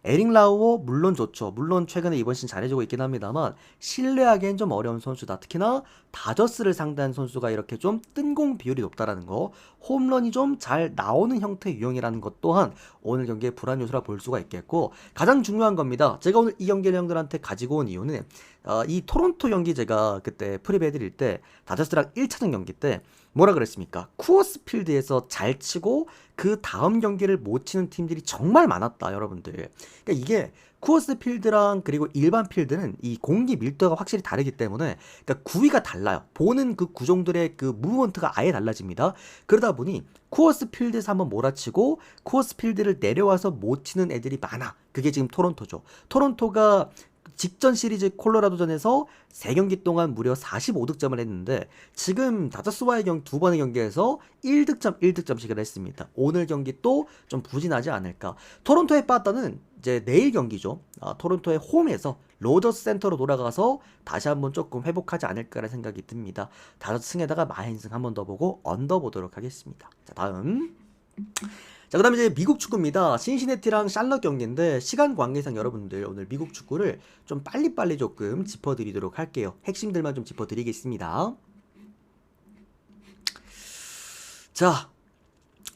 A: 에릭 라우어 물론 좋죠. 물론 최근에 이번 시즌 잘해주고 있긴 합니다만 신뢰하기엔 좀 어려운 선수다. 특히나 다저스를 상대한 선수가 이렇게 좀 뜬공 비율이 높다라는 거, 홈런이 좀 잘 나오는 형태의 유형이라는 것 또한 오늘 경기의 불안 요소라 볼 수가 있겠고 가장 중요한 겁니다. 제가 오늘 이 경기를 형들한테 가지고 온 이유는 이 토론토 경기 제가 그때 프리뷰해드릴 때 다저스랑 1차전 경기 때 뭐라 그랬습니까? 쿠어스 필드에서 잘 치고 그 다음 경기를 못 치는 팀들이 정말 많았다, 여러분들. 그러니까 이게 쿠어스 필드랑 그리고 일반 필드는 이 공기 밀도가 확실히 다르기 때문에 그러니까 구위가 달라요. 보는 그 구종들의 그 무브먼트가 아예 달라집니다. 그러다 보니 쿠어스 필드에서 한번 몰아치고 쿠어스 필드를 내려와서 못 치는 애들이 많아. 그게 지금 토론토죠. 토론토가 직전 시리즈 콜로라도전에서 3경기 동안 무려 45득점을 했는데 지금 다저스와의 두 번의 경기에서 1득점 1득점씩을 했습니다. 오늘 경기 또 좀 부진하지 않을까. 토론토의 빠따는 이제 내일 경기죠. 토론토의 홈에서 로저스 센터로 돌아가서 다시 한번 조금 회복하지 않을까라는 생각이 듭니다. 다저스 승에다가 마인승 한 번 더 보고 언더 보도록 하겠습니다. 자, 다음. 자, 그 다음에 이제 미국 축구입니다. 신시내티랑 샬럿 경기인데 시간 관계상 여러분들 오늘 미국 축구를 좀 빨리빨리 조금 짚어드리도록 할게요. 핵심들만 좀 짚어드리겠습니다. 자,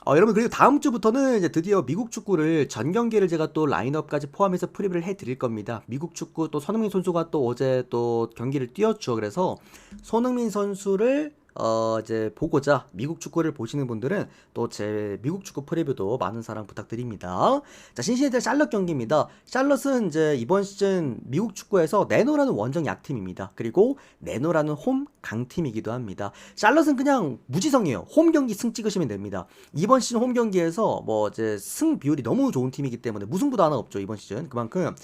A: 여러분 그리고 다음 주부터는 이제 드디어 미국 축구를 전 경기를 제가 또 라인업까지 포함해서 프리뷰를 해드릴 겁니다. 미국 축구 또 손흥민 선수가 또 어제 또 경기를 뛰었죠. 그래서 손흥민 선수를 이제 보고자 미국 축구를 보시는 분들은 또 제 미국 축구 프리뷰도 많은 사랑 부탁드립니다. 자, 신시내티 샬럿 경기입니다. 샬럿은 이제 이번 시즌 미국 축구에서 네노라는 원정 약팀입니다. 그리고 네노라는 홈 강팀이기도 합니다. 샬럿은 그냥 무지성이에요. 홈 경기 승 찍으시면 됩니다. 이번 시즌 홈 경기에서 뭐 이제 승 비율이 너무 좋은 팀이기 때문에 무승부도 하나 없죠. 이번 시즌. 그만큼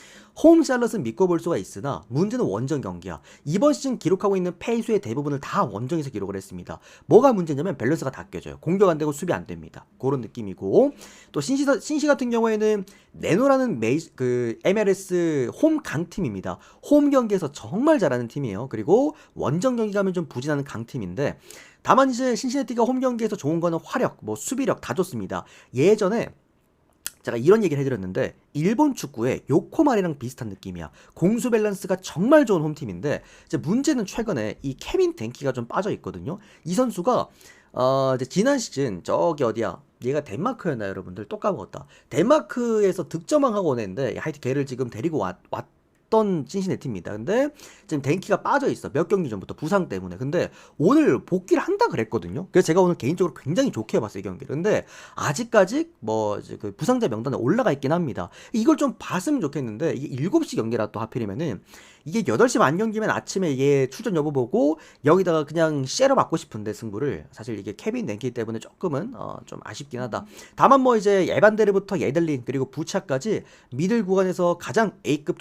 A: 홈 샬럿은 믿고 볼 수가 있으나 문제는 원정 경기야. 이번 시즌 기록하고 있는 패수의 대부분을 다 원정에서 기록을 했습니다. 뭐가 문제냐면 밸런스가 다 깨져요. 공격 안 되고 수비 안 됩니다. 그런 느낌이고 또 신시 같은 경우에는 네노라는 MLS 홈 강팀입니다. 홈 경기에서 정말 잘하는 팀이에요. 그리고 원정 경기 가면 좀 부진하는 강팀인데 다만 이제 신시내티가 홈 경기에서 좋은 거는 화력, 뭐 수비력 다 좋습니다. 예전에 제가 이런 얘기를 해드렸는데 일본 축구의 요코마리랑 비슷한 느낌이야. 공수 밸런스가 정말 좋은 홈팀인데 이제 문제는 최근에 이 케빈 덴키가 좀 빠져 있거든요. 이 선수가 이제 지난 시즌 저기 어디야? 얘가 덴마크였나 여러분들? 또 까먹었다. 덴마크에서 득점왕하고 오는데 하여튼 걔를 지금 데리고 왔던 신시내티입니다. 근데 지금 덴키가 빠져 있어. 몇 경기 전부터 부상 때문에. 근데 오늘 복귀를 한다 그랬거든요. 그래서 제가 오늘 개인적으로 굉장히 좋게 봤어요, 이 경기를. 근데 아직까지 뭐 이제 그 부상자 명단에 올라가 있긴 합니다. 이걸 좀 봤으면 좋겠는데 이게 7시 경기라 또 하필이면은 이게 8시 반 경기면 아침에 얘 출전 여부 보고 여기다가 그냥 쉐러 받고 싶은데 승부를 사실 이게 케빈 덴키 때문에 조금은 좀 아쉽긴 하다. 다만 뭐 이제 에반데르부터 예들린 그리고 부차까지 미들 구간에서 가장 A급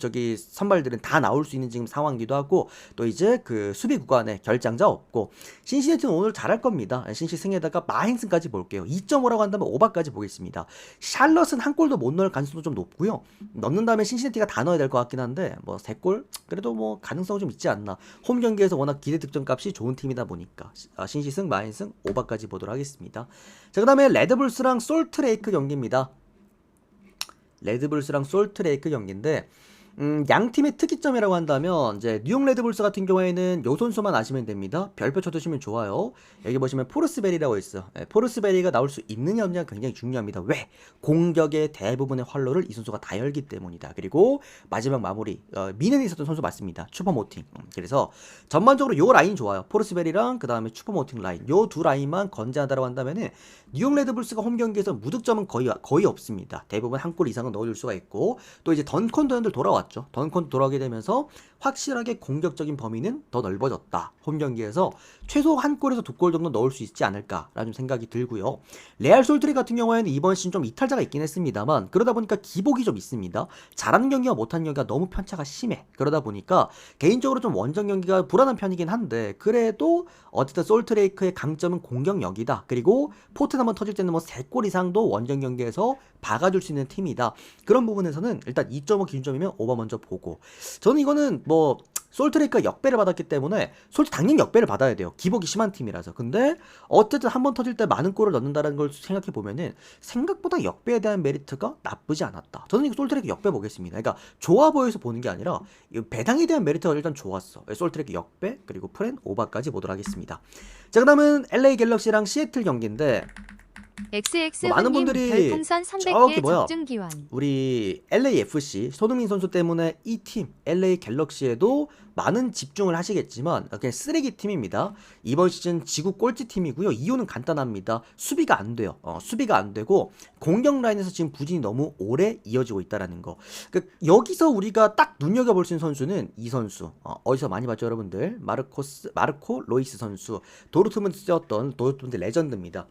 A: 저기 선발들은 다 나올 수 있는 지금 상황이기도 하고 또 이제 그 수비 구간에 결장자 없고 신시내티는 오늘 잘할 겁니다. 신시 승에다가 마행승까지 볼게요. 2.5라고 한다면 오바까지 보겠습니다. 샬럿은 한 골도 못 넣을 가능성도 좀 높고요. 넣는다면 신시내티가 다 넣어야 될 것 같긴 한데 뭐 3골? 그래도 뭐 가능성은 좀 있지 않나. 홈 경기에서 워낙 기대 득점 값이 좋은 팀이다 보니까 신시승, 마인승, 오바까지 보도록 하겠습니다. 자, 그 다음에 레드불스랑 솔트레이크 경기입니다. 레드불스랑 솔트레이크 경기인데 양 팀의 특이점이라고 한다면 이제 뉴욕 레드불스 같은 경우에는 요 선수만 아시면 됩니다. 별표 쳐두시면 좋아요. 여기 보시면 포르스베리라고 있어. 포르스베리가 나올 수 있느냐 없느냐가 굉장히 중요합니다. 왜? 공격의 대부분의 활로를 이 선수가 다 열기 때문이다. 그리고 마지막 마무리 미넨에 있었던 선수 맞습니다. 슈퍼모팅. 그래서 전반적으로 요 라인 좋아요. 포르스베리랑 그 다음에 슈퍼모팅 라인 요 두 라인만 건재하다고 한다면은 뉴욕 레드불스가 홈 경기에서 무득점은 거의 없습니다. 대부분 한 골 이상은 넣어줄 수가 있고 또 이제 던컨 도현들 돌아왔죠. 던컨 돌아오게 되면서 확실하게 공격적인 범위는 더 넓어졌다. 홈 경기에서 최소 한 골에서 두 골 정도 넣을 수 있지 않을까라는 생각이 들고요. 레알 솔트리 같은 경우에는 이번 시즌 좀 이탈자가 있긴 했습니다만 그러다 보니까 기복이 좀 있습니다. 잘하는 경기와 못하는 경기가 너무 편차가 심해. 그러다 보니까 개인적으로 좀 원정 경기가 불안한 편이긴 한데 그래도 어쨌든 솔트레이크의 강점은 공격력이다. 그리고 포트 한번 터질 때는 뭐 3골 이상도 원정 경기에서 박아줄 수 있는 팀이다. 그런 부분에서는 일단 2.5 기준점이면 오버 먼저 보고 저는 이거는 뭐 솔트레이크가 역배를 받았기 때문에 당연히 역배를 받아야 돼요. 기복이 심한 팀이라서. 근데 어쨌든 한번 터질 때 많은 골을 넣는다는 걸 생각해 보면은 생각보다 역배에 대한 메리트가 나쁘지 않았다. 저는 이거 솔트레이크 역배 보겠습니다. 그러니까 좋아 보여서 보는 게 아니라 배당에 대한 메리트가 일단 좋았어. 솔트레이크 역배 그리고 프렌 오버까지 보도록 하겠습니다. 자, 그다음은 LA 갤럭시랑 시애틀 경기인데
B: XX
A: 많은 분들이
B: 별풍선
A: 저기
B: 300개
A: 뭐야
B: 적중기원.
A: 우리 LAFC 손흥민 선수 때문에 이 팀 LA 갤럭시에도 많은 집중을 하시겠지만 그냥 쓰레기 팀입니다. 이번 시즌 지구 꼴찌 팀이고요. 이유는 간단합니다. 수비가 안 돼요. 수비가 안 되고 공격 라인에서 지금 부진이 너무 오래 이어지고 있다라는 거. 그러니까 여기서 우리가 딱 눈여겨볼 수 있는 선수는 이 선수. 어디서 많이 봤죠, 여러분들? 마르코 로이스 선수. 도르트문트 뛰었던 도르트문트 레전드입니다.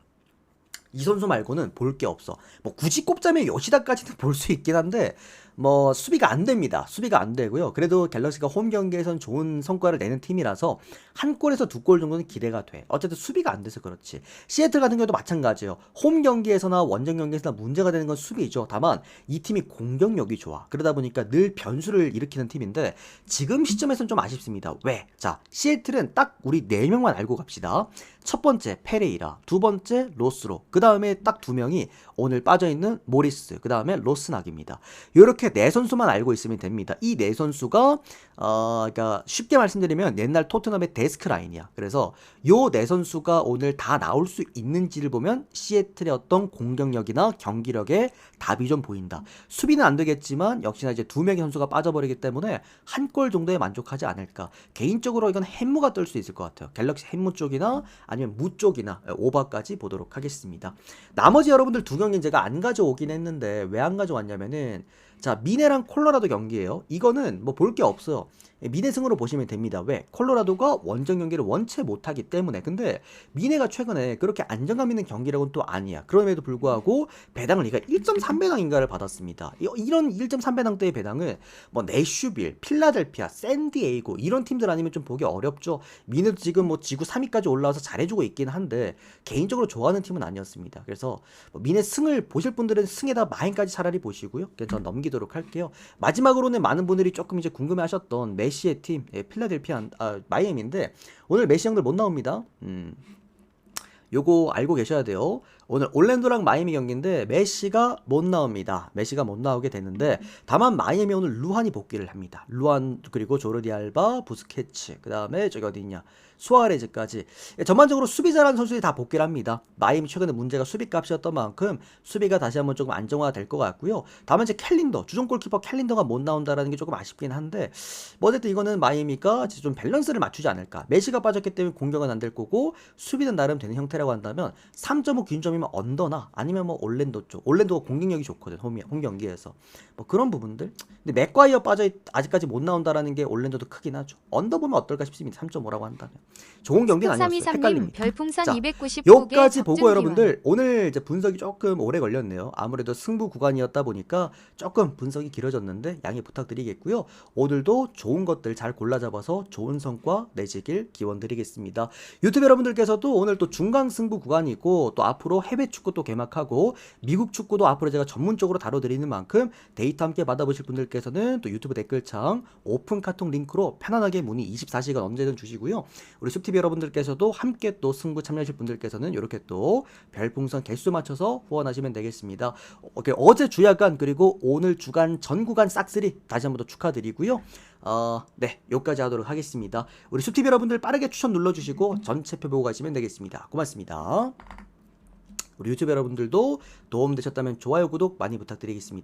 A: 이 선수 말고는 볼 게 없어. 뭐 굳이 꼽자면 요시다까지는 볼 수 있긴 한데 뭐 수비가 안 됩니다. 수비가 안 되고요. 그래도 갤럭시가 홈 경기에선 좋은 성과를 내는 팀이라서 한 골에서 두 골 정도는 기대가 돼. 어쨌든 수비가 안 돼서 그렇지. 시애틀 같은 경우도 마찬가지예요. 홈 경기에서나 원정 경기에서나 문제가 되는 건 수비이죠. 다만 이 팀이 공격력이 좋아. 그러다 보니까 늘 변수를 일으키는 팀인데 지금 시점에서는 좀 아쉽습니다. 왜? 자, 시애틀은 딱 우리 4명만 알고 갑시다. 첫 번째 페레이라, 두 번째 로스로, 그 다음에 딱 2명이 오늘 빠져있는 모리스, 그 다음에 로스낙입니다. 이렇게 4선수만 알고 있으면 됩니다. 이 4선수가 그러니까 쉽게 말씀드리면 옛날 토트넘의 데스크 라인이야. 그래서 요 4선수가 오늘 다 나올 수 있는지를 보면 시애틀의 어떤 공격력이나 경기력에 답이 좀 보인다. 수비는 안 되겠지만 역시나 이제 2명의 선수가 빠져버리기 때문에 한 골 정도에 만족하지 않을까. 개인적으로 이건 햄무가 뜰 수 있을 것 같아요. 갤럭시 햄무 쪽이나 아니면 무 쪽이나 오버까지 보도록 하겠습니다. 나머지 여러분들 2경기는 제가 안 가져오긴 했는데 왜 안 가져왔냐면은 자, 미네랑 콜로라도 경기예요. 이거는 뭐 볼 게 없어요. 미네 승으로 보시면 됩니다. 왜? 콜로라도가 원정 경기를 원체 못하기 때문에. 근데 미네가 최근에 그렇게 안정감 있는 경기력은 또 아니야. 그럼에도 불구하고 배당을 리가 1.3배당인가를 받았습니다. 이런 1.3배당대의 배당은 뭐 내슈빌, 필라델피아, 샌디에이고 이런 팀들 아니면 좀 보기 어렵죠. 미네도 지금 뭐 지구 3위까지 올라와서 잘해주고 있긴 한데 개인적으로 좋아하는 팀은 아니었습니다. 그래서 뭐 미네 승을 보실 분들은 승에다 마인까지 차라리 보시고요. 그냥 전 넘기도록 할게요. 마지막으로는 많은 분들이 조금 이제 궁금해하셨던 메시의 팀 필라델피아 마이애미인데 오늘 메시 형들 못 나옵니다. 요거 알고 계셔야 돼요. 오늘 올랜도랑 마이애미 경기인데 메시가 못 나옵니다. 메시가 못 나오게 됐는데 다만 마이애미 오늘 루안이 복귀를 합니다. 루안 그리고 조르디 알바, 부스케츠 그 다음에 저기 어디 있냐 수아레즈까지 전반적으로 수비 잘하는 선수들이 다 복귀를 합니다. 마이애미 최근에 문제가 수비값이었던 만큼 수비가 다시 한번 조금 안정화가 될 것 같고요. 다만 이제 캘린더 주전 골키퍼 캘린더가 못 나온다라는 게 조금 아쉽긴 한데 뭐 어쨌든 이거는 마이애미가 좀 밸런스를 맞추지 않을까. 메시가 빠졌기 때문에 공격은 안 될 거고 수비는 나름 되는 형태라고 한다면 3.5 기준점이면 언더나 아니면 뭐 올랜도 쪽 올랜도가 공격력이 좋거든 홈 경기에서 뭐 그런 부분들. 근데 맥과이어 빠져 아직까지 못 나온다라는 게 올랜도도 크긴 하죠. 언더 보면 어떨까 싶습니다. 3.5라고 한다면 좋은 경기는 아니었어요. 헷갈립니다.
B: 별풍선
A: 자,
B: 299개
A: 요까지 보고
B: 적중기원.
A: 여러분들 오늘 이제 분석이 조금 오래 걸렸네요. 아무래도 승부 구간이었다 보니까 조금 분석이 길어졌는데 양해 부탁드리겠고요. 오늘도 좋은 것들 잘 골라 잡아서 좋은 성과 내시길 기원 드리겠습니다. 유튜브 여러분들께서도 오늘 또 중간 승부 구간이 있고 또 앞으로 해외 축구도 개막하고 미국 축구도 앞으로 제가 전문적으로 다뤄드리는 만큼 데이터 함께 받아보실 분들께서는 또 유튜브 댓글창 오픈 카톡 링크로 편안하게 문의 24시간 언제든 주시고요. 우리 숲TV 여러분들께서도 함께 또 승부 참여하실 분들께서는 이렇게 또 별풍선 개수 맞춰서 후원하시면 되겠습니다. 어제 주야간 그리고 오늘 주간 전 구간 싹쓸이 다시 한 번 더 축하드리고요. 네, 여기까지 하도록 하겠습니다. 우리 숲TV 여러분들 빠르게 추천 눌러주시고 전체표 보고 가시면 되겠습니다. 고맙습니다. 우리 유튜브 여러분들도 도움 되셨다면 좋아요, 구독 많이 부탁드리겠습니다.